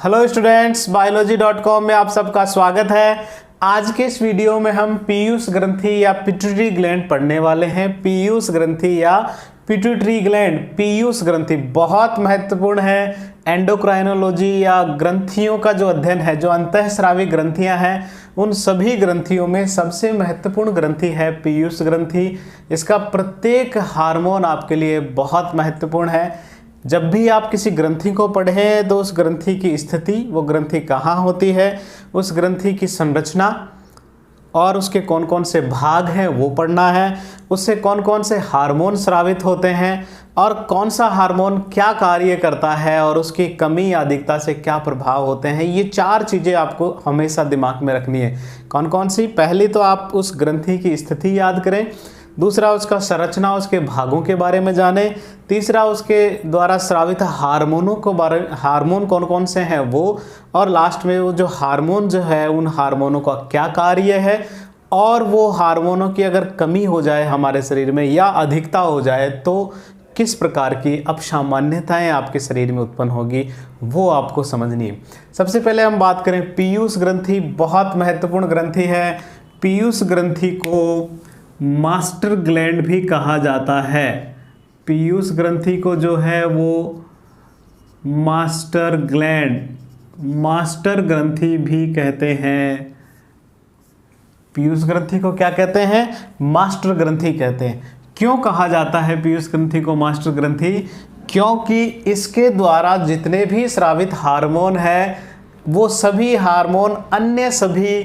Hello students, बायोलॉजी.com में आप सबका स्वागत है। आज के इस वीडियो में हम पीयूष ग्रंथि या पिट्यूटरी ग्लैंड पढ़ने वाले हैं। पीयूष ग्रंथि या पिट्यूटरी ग्लैंड, पीयूष ग्रंथि बहुत महत्वपूर्ण है। एंडोक्राइनोलॉजी या ग्रंथियों का जो अध्ययन है, जो अंतःस्रावी ग्रंथियां हैं, उन सभी ग्रंथियों में सबसे महत्वपूर्ण ग्रंथि है पीयूष ग्रंथि। इसका प्रत्येक हार्मोन आपके लिए बहुत महत्वपूर्ण है। जब भी आप किसी ग्रंथि को पढ़ें तो उस ग्रंथि की स्थिति, वो ग्रंथि कहाँ होती है, उस ग्रंथि की संरचना और उसके कौन कौन से भाग हैं वो पढ़ना है। उससे कौन कौन से हार्मोन स्रावित होते हैं और कौन सा हार्मोन क्या कार्य करता है और उसकी कमी या अधिकता से क्या प्रभाव होते हैं। ये चार चीज़ें आपको हमेशा दिमाग में रखनी है। कौन कौन सी? पहली तो आप उस ग्रंथि की स्थिति याद करें, दूसरा उसका संरचना, उसके भागों के बारे में जानें, तीसरा उसके द्वारा स्रावित हार्मोनों को हार्मोन कौन कौन से हैं वो, और लास्ट में वो जो हार्मोन जो है उन हार्मोनों का क्या कार्य है, और वो हार्मोनों की अगर कमी हो जाए हमारे शरीर में या अधिकता हो जाए तो किस प्रकार की असामान्यताएं आपके शरीर में उत्पन्न होगी, वो आपको समझनी है। सबसे पहले हम बात करें पीयूष ग्रंथि, बहुत महत्वपूर्ण ग्रंथि है। पीयूष ग्रंथि को मास्टर ग्लैंड भी कहा जाता है। पीयूष ग्रंथि को जो है वो मास्टर ग्लैंड, मास्टर ग्रंथि भी कहते हैं। पीयूष ग्रंथि को क्या कहते हैं? मास्टर ग्रंथि कहते हैं। क्यों कहा जाता है पीयूष ग्रंथि को मास्टर ग्रंथि? क्योंकि इसके द्वारा जितने भी स्रावित हार्मोन है वो सभी हार्मोन अन्य सभी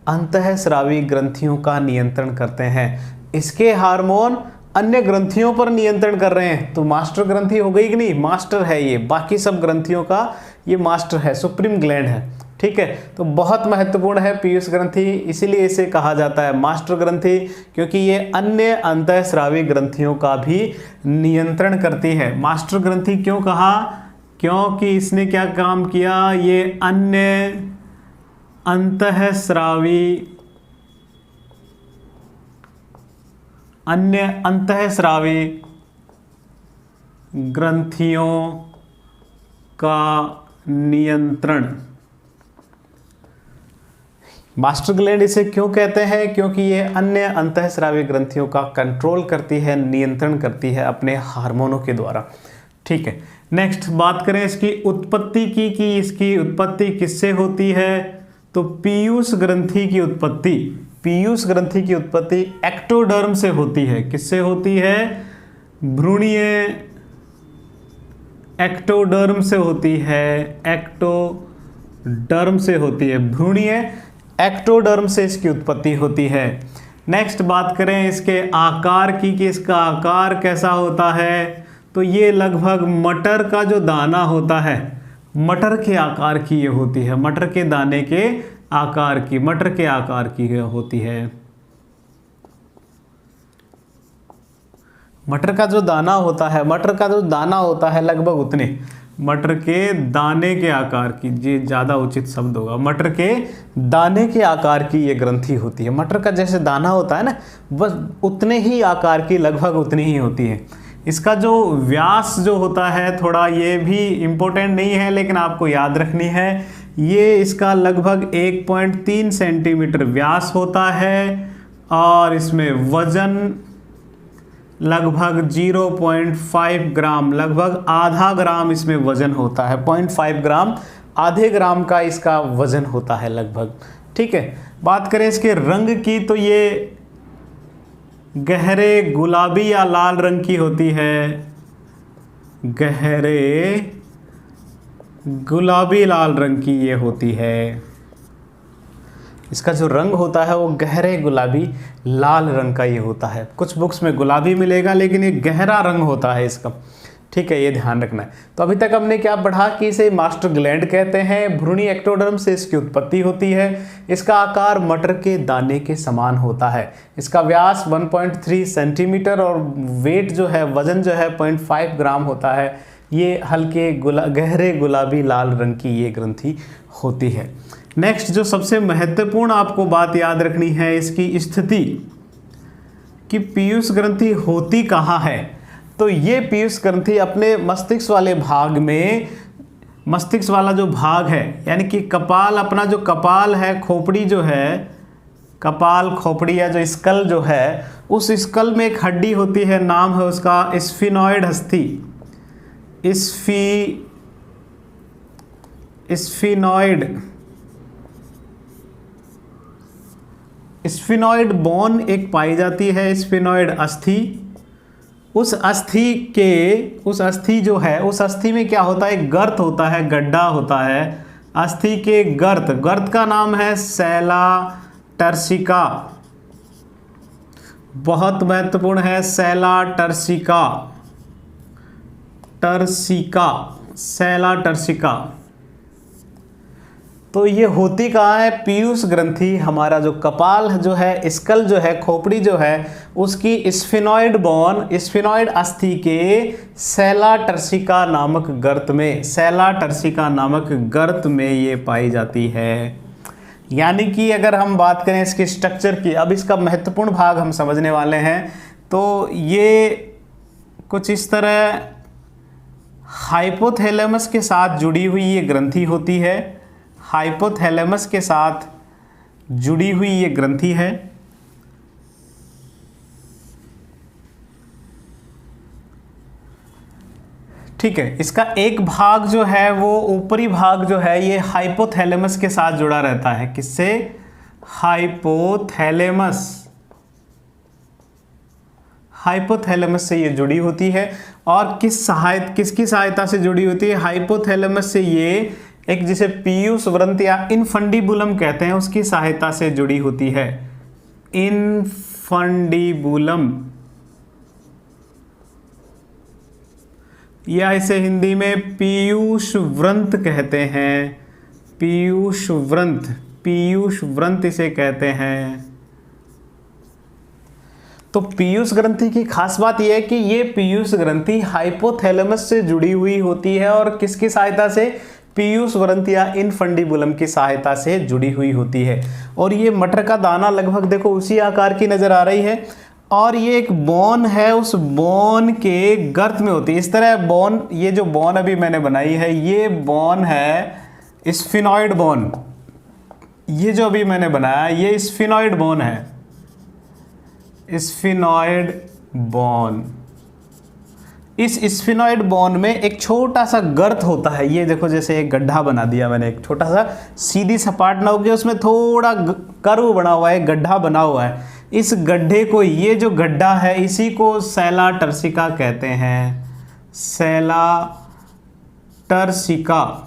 अंतःस्रावी ग्रंथियों का नियंत्रण करते हैं। इसके हार्मोन अन्य ग्रंथियों पर नियंत्रण कर रहे हैं तो मास्टर ग्रंथि हो गई कि नहीं? मास्टर है ये, बाकी सब ग्रंथियों का ये मास्टर है, सुप्रीम ग्लैंड है। ठीक है, तो बहुत महत्वपूर्ण है पीयूष ग्रंथि, इसीलिए इसे कहा जाता है मास्टर ग्रंथि, क्योंकि ये अन्य अंतःस्रावी ग्रंथियों का भी नियंत्रण करती है। मास्टर ग्रंथि क्यों कहा? क्योंकि इसने क्या काम किया? ये अन्य अंतःस्रावी ग्रंथियों का नियंत्रण। मास्टर ग्लैंड इसे क्यों कहते हैं? क्योंकि ये अन्य अंतःस्रावी ग्रंथियों का कंट्रोल करती है, नियंत्रण करती है अपने हार्मोनों के द्वारा। ठीक है, नेक्स्ट बात करें इसकी उत्पत्ति की कि इसकी उत्पत्ति किससे होती है। तो पीयूष ग्रंथि की उत्पत्ति एक्टोडर्म से होती है। किससे होती है? भ्रूणीय एक्टोडर्म से होती है। एक्टोडर्म से होती है, भ्रूणीय एक्टोडर्म से इसकी उत्पत्ति होती है। नेक्स्ट बात करें इसके आकार की कि इसका आकार कैसा होता है। तो ये लगभग मटर का जो दाना होता है, मटर के आकार की ये होती है। मटर के दाने के आकार की, मटर के आकार की होती है। मटर का जो दाना होता है लगभग उतने, मटर के दाने के आकार की, ये ज़्यादा उचित शब्द होगा, मटर के दाने के आकार की ये ग्रंथि होती है। मटर का जैसे दाना होता है ना, बस उतने ही आकार की, लगभग उतनी ही होती है। इसका जो व्यास जो होता है, थोड़ा ये भी इम्पोर्टेंट नहीं है लेकिन आपको याद रखनी है, ये इसका लगभग 1.3 सेंटीमीटर व्यास होता है और इसमें वजन लगभग 0.5 ग्राम, लगभग आधा ग्राम इसमें वजन होता है। 0.5 ग्राम, आधे ग्राम का इसका वजन होता है लगभग। ठीक है, बात करें इसके रंग की तो ये गहरे गुलाबी या लाल रंग की होती है। गहरे गुलाबी लाल रंग की ये होती है। इसका जो रंग होता है वो गहरे गुलाबी लाल रंग का ये होता है। कुछ बुक्स में गुलाबी मिलेगा लेकिन ये गहरा रंग होता है इसका। ठीक है, ये ध्यान रखना है। तो अभी तक हमने क्या पढ़ा कि इसे मास्टर ग्लैंड कहते हैं। भ्रूणीय एक्टोडर्म से इसकी उत्पत्ति होती है। इसका आकार मटर के दाने के समान होता है। इसका व्यास 1.3 सेंटीमीटर और वेट जो है, वजन जो है 0.5 ग्राम होता है। ये हल्के गहरे गुलाबी लाल रंग की ये ग्रंथि होती है। नेक्स्ट जो सबसे महत्वपूर्ण आपको बात याद रखनी है इसकी स्थिति, कि पीयूष ग्रंथि होती कहाँ है। तो ये पीयूष ग्रंथि अपने मस्तिष्क वाले भाग में मस्तिष्क वाला जो भाग है, यानी कि कपाल, अपना जो कपाल है, खोपड़ी जो है, कपाल खोपड़ी या जो स्कल जो है, उस स्कल में एक हड्डी होती है, नाम है उसका स्फिनॉइड अस्थि। स्फिनॉइड बोन एक पाई जाती है, स्फिनॉइड अस्थि। उस अस्थि जो है, उस अस्थि में क्या होता है, गर्त होता है, गड्ढा होता है अस्थि के। गर्त का नाम है सैला टर्सिका, बहुत महत्वपूर्ण है, सैला सैला टर्सिका। तो ये होती कहाँ है, पीयूष ग्रंथि, हमारा जो कपाल जो है, स्कल जो है, खोपड़ी जो है, उसकी स्फिनॉइड बोन, स्फिनॉइड अस्थि के सैला टर्सिका नामक गर्त में ये पाई जाती है। यानी कि अगर हम बात करें इसके स्ट्रक्चर की, अब इसका महत्वपूर्ण भाग हम समझने वाले हैं। तो ये कुछ इस तरह हाइपोथैलेमस के साथ जुड़ी हुई ये ग्रंथि होती है, हाइपोथैलेमस के साथ जुड़ी हुई ये ग्रंथि है। ठीक है, इसका एक भाग जो है वो ऊपरी भाग जो है ये हाइपोथैलेमस के साथ जुड़ा रहता है। किससे? हाइपोथैलेमस से ये जुड़ी होती है। और किसकी सहायता से जुड़ी होती है? हाइपोथैलेमस से ये एक, जिसे पीयूष व्रंत या इनफंडिबुलम कहते हैं, उसकी सहायता से जुड़ी होती है। इनफंडिबुलम, या इसे हिंदी में पीयूष व्रंत कहते हैं। पीयूष व्रंत इसे कहते हैं। तो पीयूष ग्रंथि की खास बात यह है कि ये पीयूष ग्रंथि हाइपोथैलेमस से जुड़ी हुई होती है और किसकी सहायता से? पीयूष व्रंत या इनफंडिबुलम की सहायता से जुड़ी हुई होती है। और ये मटर का दाना लगभग देखो उसी आकार की नजर आ रही है। और ये एक बोन है, उस बोन के गर्त में होती है। इस तरह बोन, ये जो बोन अभी मैंने बनाई है, ये बोन है स्फिनॉइड बोन। ये जो अभी मैंने बनाया ये स्फिनॉइड बोन है, स्फिनॉइड बोन। इस स्फिनॉइड बोन में एक छोटा सा गर्त होता है। ये देखो, जैसे एक गड्ढा बना दिया मैंने, एक छोटा सा, सीधी सपाट ना होगी, उसमें थोड़ा कर्व बना हुआ है, गड्ढा बना हुआ है। इस गड्ढे को, ये जो गड्ढा है, इसी को सैला टर्सिका कहते हैं। सैला टर्सिका।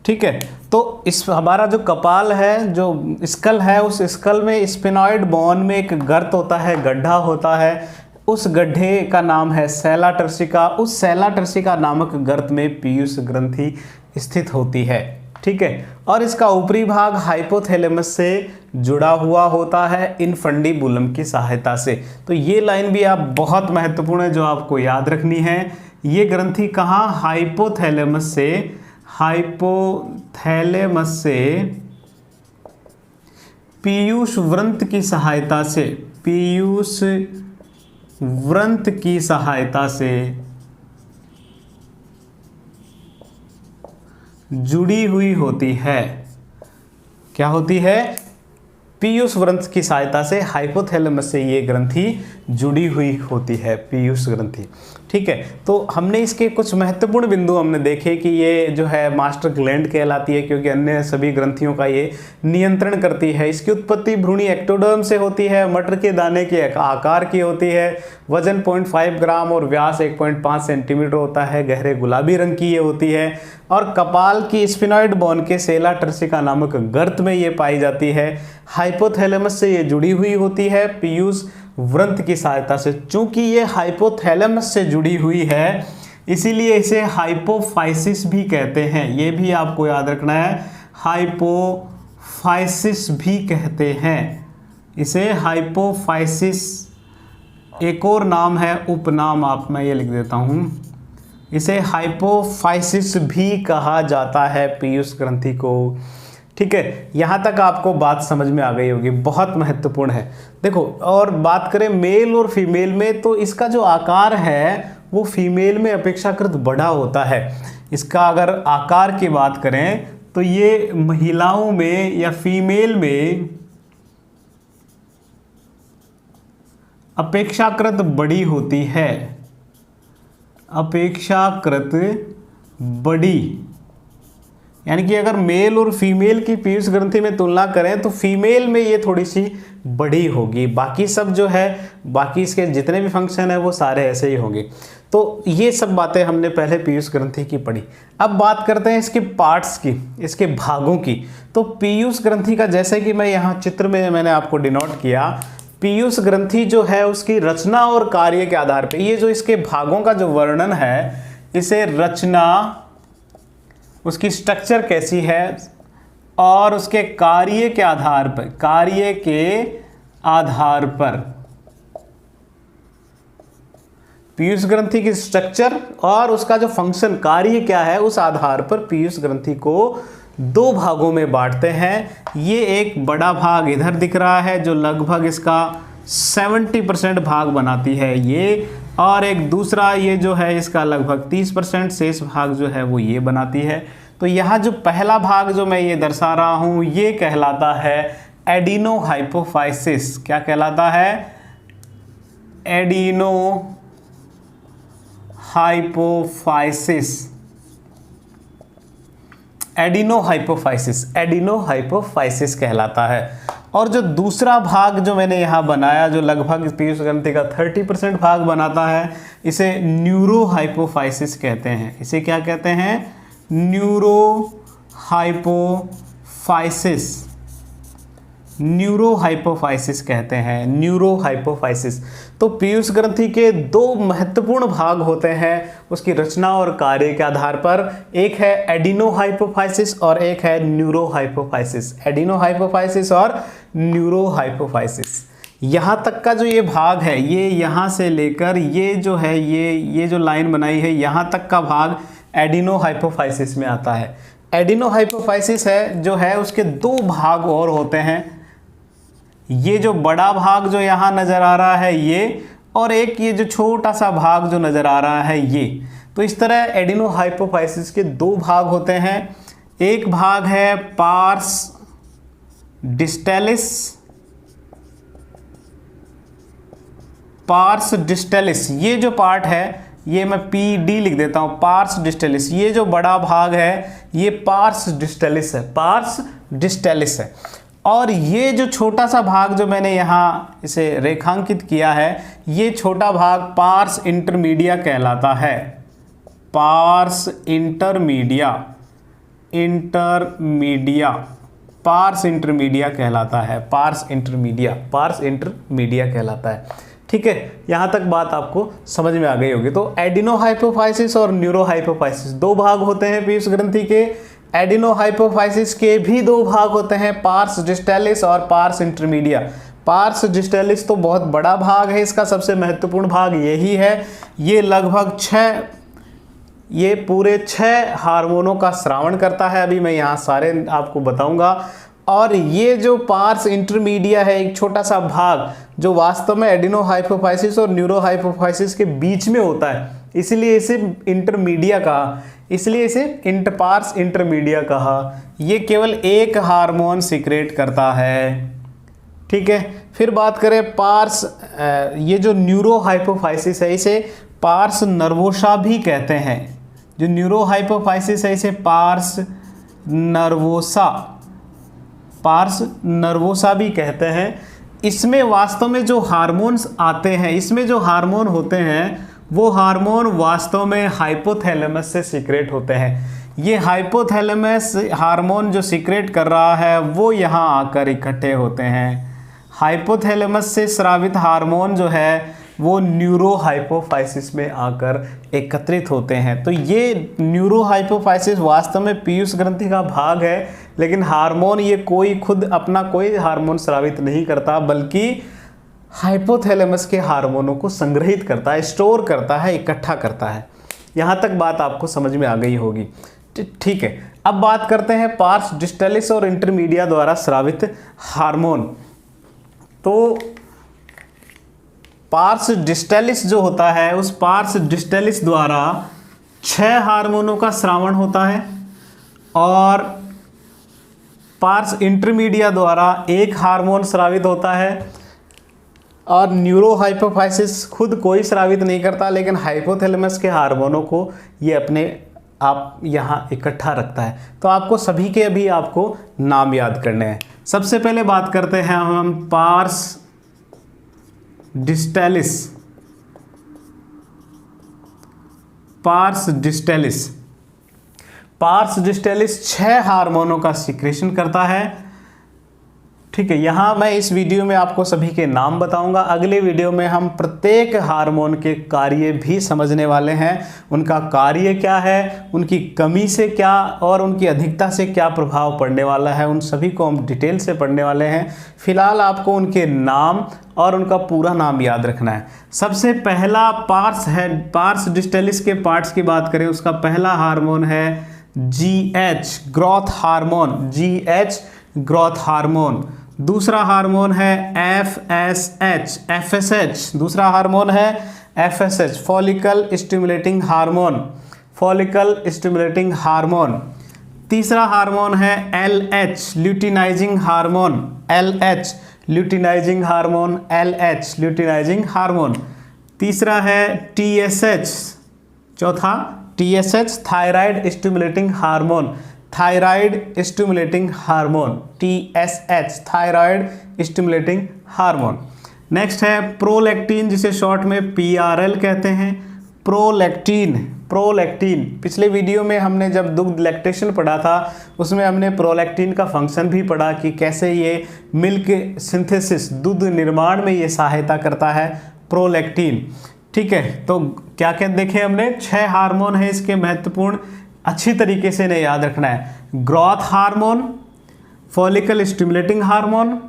ठीक है, तो इस हमारा जो कपाल है, जो स्कल है, उस स्कल में स्फिनॉइड बोन में एक गर्त होता है, गड्ढा होता है। उस गड्ढे का नाम है सैला टर्सिका। उस सैला टर्सिका नामक गर्त में पीयूष ग्रंथि स्थित होती है। ठीक है, और इसका ऊपरी भाग हाइपोथैलेमस से जुड़ा हुआ होता है इनफंडिबुलम की सहायता से। तो ये लाइन भी आप बहुत महत्वपूर्ण है, जो आपको याद रखनी है। ये ग्रंथि कहाँ? हाइपोथैलेमस से पीयूष व्रंत की सहायता से, पीयूष व्रंत की सहायता से जुड़ी हुई होती है। क्या होती है? पीयूष व्रंत की सहायता से हाइपोथैलेमस से ये ग्रंथि जुड़ी हुई होती है, पीयूष ग्रंथि। ठीक है, तो हमने इसके कुछ महत्वपूर्ण बिंदु हमने देखे कि ये जो है मास्टर ग्लैंड कहलाती है, क्योंकि अन्य सभी ग्रंथियों का ये नियंत्रण करती है। इसकी उत्पत्ति भ्रूणी एक्टोडर्म से होती है, मटर के दाने के आकार की होती है, वजन 0.5 ग्राम और व्यास 1.5 सेंटीमीटर होता है, गहरे गुलाबी रंग की ये होती है। और कपाल की स्फिनॉइड बोन के सैला टर्सिका नामक गर्त में ये पाई जाती है। हाइपोथैलेमस से ये जुड़ी हुई होती है पीयूष व्रंत की सहायता से। चूंकि ये हाइपोथैलेमस से जुड़ी हुई है, इसीलिए इसे हाइपोफाइसिस भी कहते हैं। ये भी आपको याद रखना है, हाइपोफाइसिस भी कहते हैं इसे, हाइपोफाइसिस। एक और नाम है, उपनाम मैं ये लिख देता हूँ, इसे हाइपोफाइसिस भी कहा जाता है पीयूष ग्रंथि को। ठीक है, यहाँ तक आपको बात समझ में आ गई होगी, बहुत महत्वपूर्ण है। देखो, और बात करें मेल और फीमेल में, तो इसका जो आकार है वो फीमेल में अपेक्षाकृत बड़ा होता है। इसका अगर आकार की बात करें तो ये महिलाओं में या फीमेल में अपेक्षाकृत बड़ी होती है, अपेक्षाकृत बड़ी। यानी कि अगर मेल और फीमेल की पीयूष ग्रंथि में तुलना करें तो फीमेल में ये थोड़ी सी बड़ी होगी, बाकी सब जो है, बाकी इसके जितने भी फंक्शन है वो सारे ऐसे ही होंगे। तो ये सब बातें हमने पहले पीयूष ग्रंथि की पढ़ी। अब बात करते हैं इसके पार्ट्स की, इसके भागों की। तो पीयूष ग्रंथि का, जैसे कि मैं यहाँ चित्र में मैंने आपको डिनोट किया, पीयूष ग्रंथि जो है उसकी रचना और कार्य के आधार पे, ये जो इसके भागों का जो वर्णन है, इसे रचना, उसकी स्ट्रक्चर कैसी है और उसके कार्य के आधार पर, कार्य के आधार पर, पीयूष ग्रंथि की स्ट्रक्चर और उसका जो फंक्शन, कार्य क्या है, उस आधार पर पीयूष ग्रंथि को दो भागों में बांटते हैं। ये एक बड़ा भाग इधर दिख रहा है जो लगभग इसका 70% भाग बनाती है ये, और एक दूसरा ये जो है इसका लगभग 30% शेष भाग जो है वो ये बनाती है। तो यहाँ जो पहला भाग जो मैं ये दर्शा रहा हूँ ये कहलाता है एडिनो हाइपोफाइसिस। क्या कहलाता है? Adeno hypophysis, adeno hypophysis, adeno hypophysis कहलाता है। और जो दूसरा भाग जो मैंने यहाँ बनाया जो लगभग पीयूष ग्रंथि का 30% भाग बनाता है, इसे न्यूरो हाइपोफाइसिस कहते हैं। इसे क्या कहते हैं? न्यूरो हाइपोफाइसिस, न्यूरो हाइपोफाइसिस कहते हैं, न्यूरो हाइपोफाइसिस। तो पीयूष ग्रंथि के दो महत्वपूर्ण भाग होते हैं उसकी रचना और कार्य के आधार पर, एक है एडिनो हाइपोफाइसिस और एक है न्यूरो हाइपोफाइसिस। एडिनो हाइपोफाइसिस और न्यूरो हाइपोफाइसिस। यहाँ तक का जो ये भाग है, ये यहाँ से लेकर ये जो है, ये जो लाइन बनाई है, यहाँ तक का भाग एडिनो हाइपोफाइसिस में आता है। एडिनो हाइपोफाइसिस है जो है उसके दो भाग और होते हैं। ये जो बड़ा भाग जो यहाँ नज़र आ रहा है ये, और एक ये जो छोटा सा भाग जो नज़र आ रहा है ये। तो इस तरह एडिनो हाइपोफाइसिस के दो भाग होते हैं। एक भाग है पार्स डिस्टेलिस, पार्स डिस्टेलिस, ये जो पार्ट है ये मैं PD लिख देता हूँ, पार्स डिस्टेलिस। ये जो बड़ा भाग है ये पार्स डिस्टेलिस है, पार्स डिस्टेलिस है। और ये जो छोटा सा भाग जो मैंने यहाँ इसे रेखांकित किया है, ये छोटा भाग पार्स इंटरमीडिया कहलाता है, parse intermedia, intermedia, parse intermedia कहलाता है, पार्स इंटरमीडिया, पार्स इंटरमीडिया कहलाता है। ठीक है, यहाँ तक बात आपको समझ में आ गई होगी। तो एडिनो हाइपोफाइसिस और न्यूरो हाइपोफाइसिस दो भाग होते हैं पीयूष ग्रंथि के। एडिनो हाइपोफाइसिस के भी दो भाग होते हैं, पार्स डिस्टेलिस और पार्स इंटरमीडिया। पार्स डिस्टेलिस तो बहुत बड़ा भाग है, इसका सबसे महत्वपूर्ण भाग यही है। ये लगभग ये पूरे 6 हार्मोनों का स्रावण करता है। अभी मैं यहाँ सारे आपको बताऊंगा। और ये जो पार्स इंटरमीडिया है, एक छोटा सा भाग जो वास्तव में एडिनो हाइपोफाइसिस और न्यूरो हाइपोफाइसिस के बीच में होता है, इसलिए इसे इंटरमीडिया कहा, इसलिए इसे पार्स इंटरमीडिया कहा। ये केवल एक हार्मोन सीक्रेट करता है। ठीक है, फिर बात करें पार्स, ये जो न्यूरो हाइपोफाइसिस है इसे पार्स नर्वोसा भी कहते हैं। जो न्यूरो हाइपोफाइसिस है इसे पार्स नर्वोसा, पार्स नर्वोसा भी कहते हैं। इसमें वास्तव में जो हार्मोन्स आते हैं, इसमें जो हार्मोन होते हैं वो हार्मोन वास्तव में हाइपोथैलेमस से सीक्रेट होते हैं। ये हाइपोथैलेमस हार्मोन जो सीक्रेट कर रहा है वो यहाँ आकर इकट्ठे होते हैं। हाइपोथैलेमस से स्रावित हार्मोन जो है वो न्यूरो हाइपोफाइसिस में आकर एकत्रित होते हैं। तो ये न्यूरो हाइपोफाइसिस वास्तव में पीयूष ग्रंथि का भाग है, लेकिन हार्मोन ये कोई खुद अपना कोई हार्मोन स्रावित नहीं करता, बल्कि हाइपोथैलेमस के हार्मोनों को संग्रहित करता है, स्टोर करता है, इकट्ठा करता है। यहाँ तक बात आपको समझ में आ गई होगी। ठीक है, अब बात करते हैं पार्स डिस्टेलिस और इंटरमीडिया द्वारा स्रावित हार्मोन। तो पार्स डिस्टेलिस जो होता है, उस पार्स डिस्टेलिस द्वारा 6 हार्मोनों का स्रावण होता है और पार्स इंटरमीडिया द्वारा 1 हार्मोन स्रावित होता है। और न्यूरोहाइपोफाइसिस खुद कोई स्रावित नहीं करता, लेकिन हाइपोथैलेमस के हार्मोनों को ये अपने आप यहाँ इकट्ठा रखता है। तो आपको सभी के अभी आपको नाम याद करने हैं। सबसे पहले बात करते हैं हम pars distalis. Pars distalis, pars distalis 6 हार्मोनों का सीक्रेशन करता है। ठीक है, यहाँ मैं इस वीडियो में आपको सभी के नाम बताऊंगा। अगले वीडियो में हम प्रत्येक हार्मोन के कार्य भी समझने वाले हैं। उनका कार्य क्या है, उनकी कमी से क्या और उनकी अधिकता से क्या प्रभाव पड़ने वाला है, उन सभी को हम डिटेल से पढ़ने वाले हैं। फिलहाल आपको उनके नाम और उनका पूरा नाम याद रखना है। सबसे पहला पार्स है, पार्स डिस्टेलिस के पार्ट्स की बात करें, उसका पहला हार्मोन है GH growth hormone, GH growth hormone. दूसरा हार्मोन है FSH, दूसरा हार्मोन है FSH follicle stimulating hormone, follicle stimulating hormone. तीसरा हार्मोन है LH luteinizing hormone, LH luteinizing hormone, LH luteinizing hormone. तीसरा है TSH, चौथा TSH thyroid stimulating hormone, thyroid stimulating hormone, TSH thyroid stimulating hormone. Next है prolactin, जिसे short में PRL कहते हैं। प्रोलैक्टिन, प्रोलैक्टिन पिछले वीडियो में हमने जब दुग्ध लैक्टेशन पढ़ा था, उसमें हमने प्रोलैक्टिन का फंक्शन भी पढ़ा कि कैसे ये मिल्क सिंथेसिस, दूध निर्माण में ये सहायता करता है प्रोलैक्टिन। ठीक है, तो क्या क्या देखे हमने, 6 हार्मोन है इसके महत्वपूर्ण, अच्छी तरीके से इन्हें याद रखना है। Growth hormone, follicle stimulating hormone,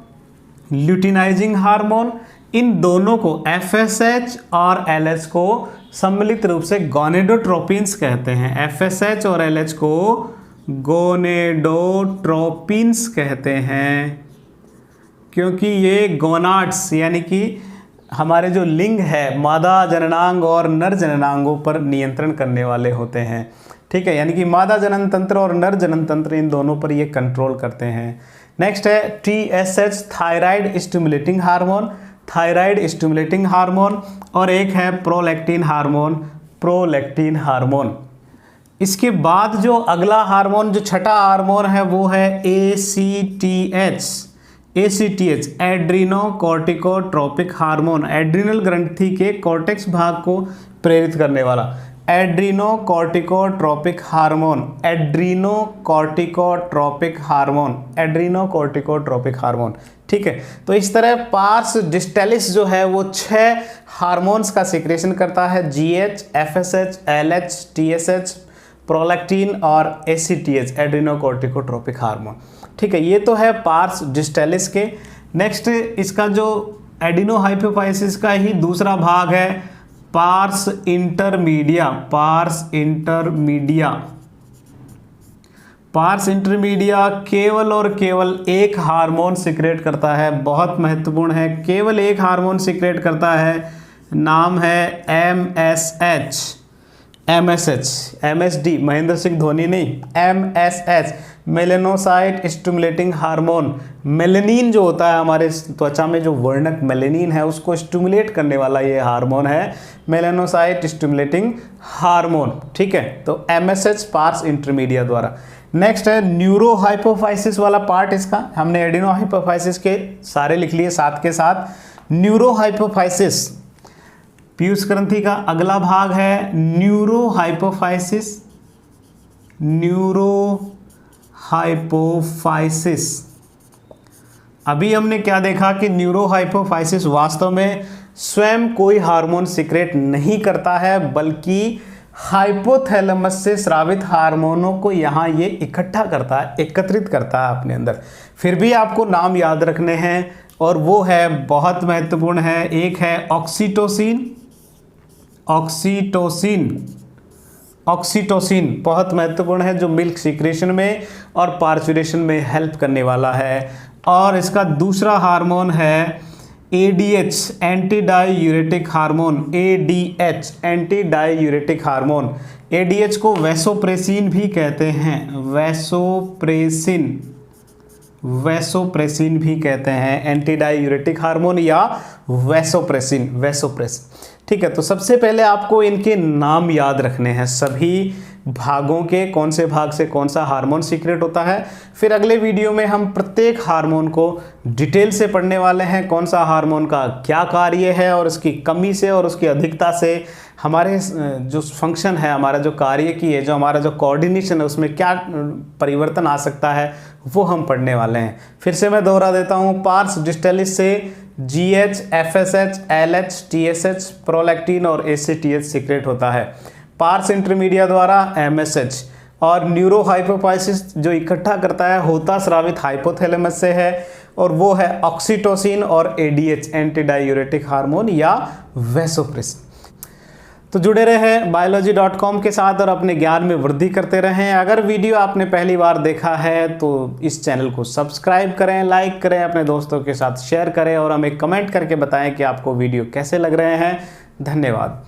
luteinizing hormone, इन दोनों को FSH और LH को सम्मिलित रूप से गोनेडोट्रोपिन्स कहते हैं। FSH और LH को गोनेडोट्रोपिन्स कहते हैं, क्योंकि ये गोनाड्स यानी कि हमारे जो लिंग है, मादा जननांग और नर जननांगों पर नियंत्रण करने वाले होते हैं। ठीक है, यानी कि मादा जनन तंत्र और नर जनन तंत्र, इन दोनों पर ये कंट्रोल करते हैं। नेक्स्ट है TSH thyroid stimulating hormone, thyroid stimulating hormone. और एक है प्रोलैक्टिन हार्मोन, प्रोलैक्टिन हार्मोन। इसके बाद जो अगला हार्मोन, जो छठा हार्मोन है, वो है ACTH adrenocorticotropic hormone, adrenal ग्रंथि के कॉर्टेक्स भाग को प्रेरित करने वाला adrenocorticotropic hormone, adrenocorticotropic hormone, adrenocorticotropic hormone. ठीक है, तो इस तरह पार्स डिस्टेलिस जो है वो 6 हार्मोन्स का सिक्रेशन करता है, GH, FSH, LH, TSH, prolactin और ACTH एड्रीनो कॉर्टिकोट्रोपिक हार्मोन। ठीक है, ये तो है पार्स डिस्टेलिस के। नेक्स्ट इसका जो एडिनोहाइपोफाइसिस का ही दूसरा भाग है parse intermedia, parse intermedia. Parse intermedia केवल और केवल एक हार्मोन सिक्रेट करता है, बहुत महत्वपूर्ण है, केवल एक हार्मोन सिक्रेट करता है, नाम है MSH, MSD महेंद्र सिंह धोनी नहीं, MSH melanocyte stimulating hormone. Melanin जो होता है हमारे त्वचा में, जो वर्णक मेलेनिन है, उसको स्टिमुलेट करने वाला ये हार्मोन है मेलेनोसाइट स्टिमुलेटिंग हार्मोन। ठीक है, तो MSH पार्स इंटरमीडिया द्वारा। नेक्स्ट है न्यूरोहाइपोफाइसिस वाला पार्ट, इसका हमने एडिनोहाइपोफाइसिस के सारे लिख लिए साथ के साथ। न्यूरोहाइपोफाइसिस पीयूष ग्रंथि का अगला भाग है न्यूरोहाइपोफाइसिस, न्यूरोहाइपोफाइसिस। अभी हमने क्या देखा कि न्यूरोहाइपोफाइसिस वास्तव में स्वयं कोई हार्मोन सीक्रेट नहीं करता है, बल्कि हाइपोथैलेमस से स्रावित हार्मोनों को यहाँ ये इकट्ठा करता है, एकत्रित करता है अपने अंदर। फिर भी आपको नाम याद रखने हैं और वो है बहुत महत्वपूर्ण है। एक है ऑक्सीटोसिन, ऑक्सीटोसिन बहुत महत्वपूर्ण है, जो मिल्क सीक्रेशन में और पार्चुरेशन में हेल्प करने वाला है। और इसका दूसरा हार्मोन है ADH anti diuretic hormone, ADH anti diuretic hormone. ADH को वैसोप्रेसिन भी कहते हैं, वैसोप्रेसिन भी कहते हैं, एंटी डायूरेटिक हार्मोन या वैसोप्रेसिन। ठीक है, तो सबसे पहले आपको इनके नाम याद रखने हैं, सभी भागों के कौन से भाग से कौन सा हार्मोन सीक्रेट होता है। फिर अगले वीडियो में हम प्रत्येक हार्मोन को डिटेल से पढ़ने वाले हैं, कौन सा हार्मोन का क्या कार्य है और उसकी कमी से और उसकी अधिकता से हमारे जो फंक्शन है, हमारा जो कार्य की है, जो हमारा जो कोऑर्डिनेशन है, उसमें क्या परिवर्तन आ सकता है, वो हम पढ़ने वाले हैं। फिर से मैं दोहरा देता हूँ, पार्स डिस्टेलिस से GH, FSH, LH, TSH, prolactin और ACTH सीक्रेट होता है। पार्स इंटरमीडिया द्वारा MSH और न्यूरो हाइपोफाइसिस जो इकट्ठा करता है होता स्रावित हाइपोथैलेमस से है, और वो है ऑक्सीटोसिन और ADH एंटी डायूरेटिक हार्मोन या वैसोप्रेसिन। तो जुड़े रहें biology.com के साथ और अपने ज्ञान में वृद्धि करते रहें। अगर वीडियो आपने पहली बार देखा है तो इस चैनल को सब्सक्राइब करें, लाइक करें, अपने दोस्तों के साथ शेयर करें और हमें कमेंट करके बताएं कि आपको वीडियो कैसे लग रहे हैं। धन्यवाद।